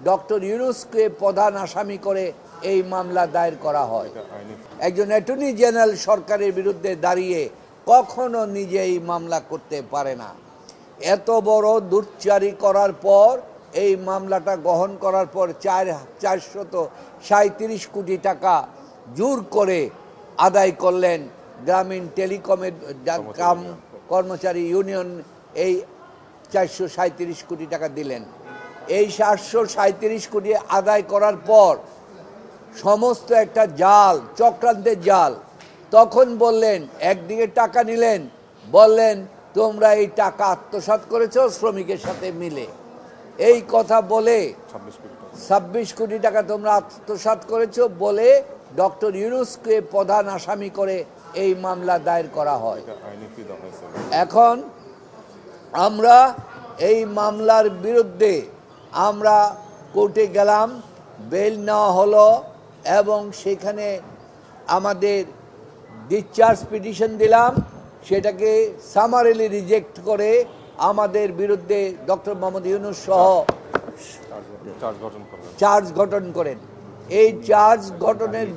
Doctor ইউনূসকে প্রধান আসামি করে এই মামলা দায়ের করা হয়। একজন অ্যাটর্নি জেনারেল সরকারের বিরুদ্ধে দাঁড়িয়ে কখনো নিজে এই মামলা করতে পারে না। এত বড় দুর্চারি করার পর এই মামলাটা গ্রহণ করার পর 437 কোটি টাকা জোর করে আদায় করলেন গ্রামীণ টেলিকমের কর্মচারী ইউনিয়ন। এই 437 কোটি টাকা দিলেন। এই 437 কোটি আদায় করার পর সমস্ত একটা জাল, চক্রান্তের জাল। তখন বললেন, একদিকে টাকা নিলেন, বললেন তোমরা এই টাকা আত্মসাৎ করেছো শ্রমিকের সাথে মিলে। এই কথা বলে 26 কোটি টাকা তোমরা আত্মসাৎ করেছো বলে ডক্টর ইউনূসকে প্রধান আসামি করে এই মামলা দায়ের করা হয়। এখন আমরা এই মামলার বিরুদ্ধে আমরা কোর্টে গেলাম, বেল নেওয়া হলো এবং সেখানে আমাদের ডিসচার্জ পিটিশন দিলাম। সেটাকে সামারিলি রিজেক্ট করে আমাদের বিরুদ্ধে ডক্টর মোহাম্মদ ইউনূস সহ চার্জ গঠন করেন। এই চার্জ গঠনের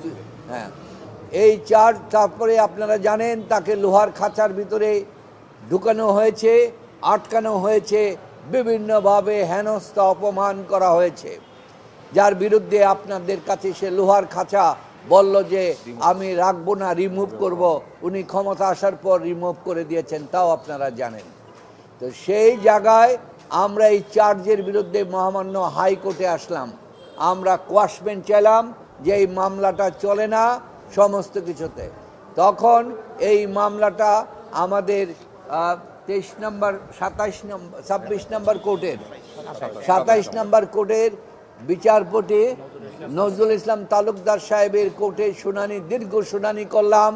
এই চার্জ তারপরে আপনারা জানেন তাকে লোহার খাঁচার ভিতরে ঢুকানো হয়েছে, আটকানো হয়েছে, বিভিন্নভাবে হেনস্থা অপমান করা হয়েছে। যার বিরুদ্ধে আপনাদের কাছে সে লোহার খাঁচা বলল যে আমি রাখবো না, রিমুভ করব। উনি ক্ষমতা আসার পর রিমুভ করে দিয়েছেন, তাও আপনারা জানেন। তো সেই জায়গায় আমরা এই চার্জের বিরুদ্ধে মহামান্য হাইকোর্টে আসলাম। আমরা কোয়াশমেন্ট চাইলাম যে এই মামলাটা চলে না সমস্ত কিছুতে। তখন এই মামলাটা আমাদের 23 নম্বর 26 নম্বর কোর্টের 27 নম্বর কোর্টের বিচারপতি নজরুল ইসলাম তালুকদার সাহেবের কোর্টে শুনানি, দীর্ঘ শুনানি করলাম।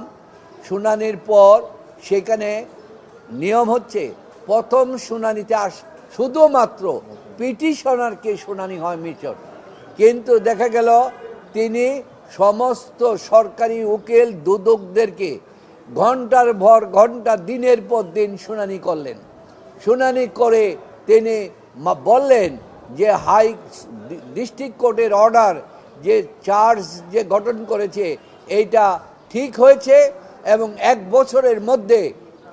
শুনানির পর সেখানে নিয়ম হচ্ছে প্রথম শুনানিতে শুধুমাত্র পিটিশনারকে শুনানি হয় মিশন, কিন্তু দেখা গেল তিনি সমস্ত সরকারি উকিল দুদকদেরকে ঘন্টার পর ঘন্টা, দিনের পর দিন শুনানি করলেন। শুনানি করে তিনি বললেন যে ডিস্ট্রিক্ট কোর্টের অর্ডার যে চার্জ যে গঠন করেছে এইটা ঠিক হয়েছে এবং 1 বছরের মধ্যে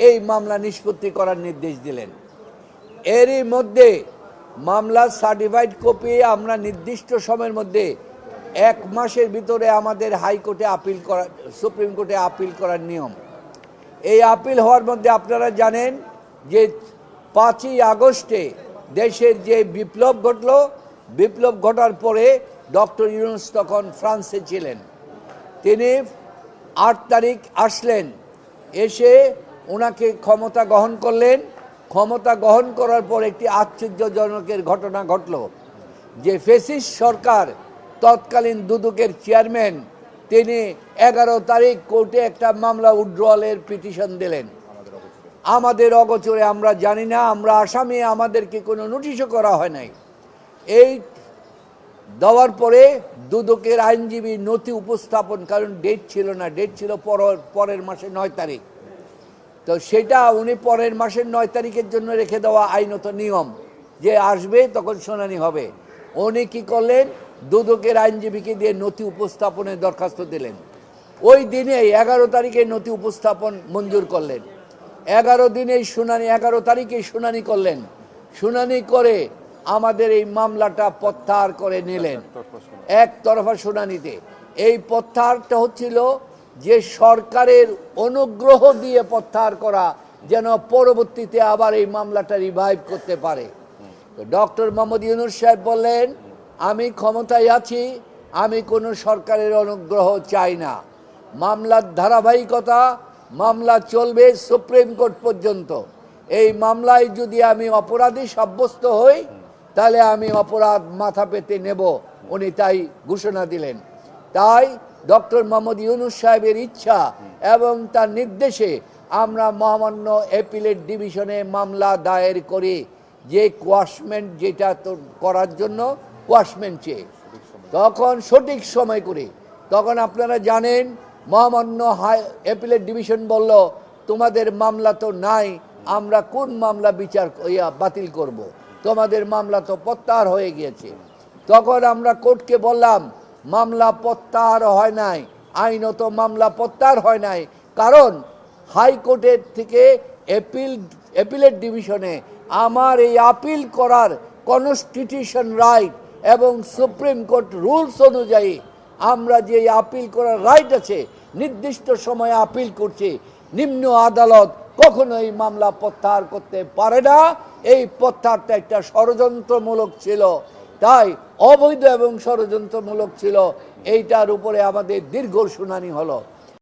এই মামলা নিষ্পত্তি করার নির্দেশ দিলেন। এরই মধ্যে মামলার সার্টিফাইড কপি আমরা নির্দিষ্ট সময়ের মধ্যে 1 মাসের ভিতরে আমাদের হাইকোর্টে আপিল করা, সুপ্রিম কোর্টে আপিল করার নিয়ম। এই আপিল হওয়ার মধ্যে আপনারা জানেন যে 5ই আগস্টে দেশের যে বিপ্লব ঘটল, বিপ্লব ঘটার পরে ডক্টর ইউনূস তখন ফ্রান্সে ছিলেন। তিনি 8 তারিখ আসলেন, এসে ওনাকে ক্ষমতা গ্রহণ করলেন। ক্ষমতা গ্রহণ করার পর একটি আশ্চর্যজনকের ঘটনা ঘটল যে ফ্যাসিস্ট সরকার তৎকালীন দুদকের চেয়ারম্যান তিনি 11 তারিখ কোর্টে একটা মামলা উইথড্রয়ালের পিটিশন দিলেন। আমাদের অগোচরে, আমরা জানি না, আমরা আসামি, আমাদেরকে কোনো নোটিশও করা হয় নাই। এই দেওয়ার পরে দুদকের আইনজীবী নথি উপস্থাপন, কারণ ডেট ছিল না, ডেট ছিল পরের মাসে 9 তারিখ। তো সেটা উনি পরের মাসের 9 তারিখের জন্য রেখে দেওয়া আইনত নিয়ম, যে আসবে তখন শুনানি হবে। উনি কি করলেন, দুদকের আইনজীবীকে দিয়ে নথি উপস্থাপনের দরখাস্ত দিলেন। ওই দিনে 11 তারিখে নথি উপস্থাপন মঞ্জুর করলেন। 11 দিনেই শুনানি, 11 তারিখে শুনানি করলেন। শুনানি করে আমাদের এই মামলাটা প্রত্যাহার করে নিলেন একতরফা শুনানিতে। এই প্রত্যাহারটা হচ্ছিল যে সরকারের অনুগ্রহ দিয়ে প্রত্যাহার করা, যেন পরবর্তীতে আবার এই মামলাটা রিভাইভ করতে পারে। তো ডক্টর মোহাম্মদ ইউনূস সাহেব বললেন, আমি ক্ষমতায় আছি, আমি কোনো সরকারের অনুগ্রহ চাই না। মামলার ধারাবাহিকতা, মামলা চলবে সুপ্রিম কোর্ট পর্যন্ত। এই মামলায় যদি আমি অপরাধী সাব্যস্ত হই তাহলে আমি অপরাধ মাথা পেতে নেব, উনি তাই ঘোষণা দিলেন। তাই ডক্টর মোহাম্মদ ইউনূস সাহেবের ইচ্ছা এবং তার নির্দেশে আমরা মহামান্য অ্যাপিলেট ডিভিশনে মামলা দায়ের করি, যে কোয়াশমেন্ট যেটা তো করার জন্য কোয়াশমেন্ট চেয়ে, তখন সঠিক সময় করে। তখন আপনারা জানেন মহামান্য অ্যাপিলেট ডিভিশন বলল, তোমাদের মামলা তো নাই, আমরা কোন মামলা বাতিল করব, তোমাদের মামলা তো প্রত্যাহার হয়ে গিয়েছে। তখন আমরা কোর্টকে বললাম মামলা প্রত্যাহার হয় নাই, আইনত মামলা প্রত্যাহার হয় নাই, কারণ হাইকোর্টের থেকে অ্যাপিলেট ডিভিশনে আমার এই আপিল করার কনস্টিটিউশন রাইট এবং সুপ্রিম কোর্ট রুলস অনুযায়ী আমরা যে আপিল করার রাইট আছে, নির্দিষ্ট সময়ে আপিল করছি, নিম্ন আদালত কখনো এই মামলা প্রত্যাহার করতে পারে না। এই প্রত্যাহারটা একটা ষড়যন্ত্রমূলক ছিল, তাই অবৈধ এবং ষড়যন্ত্রমূলক ছিল। এইটার উপরে আমাদের দীর্ঘ শুনানি হলো।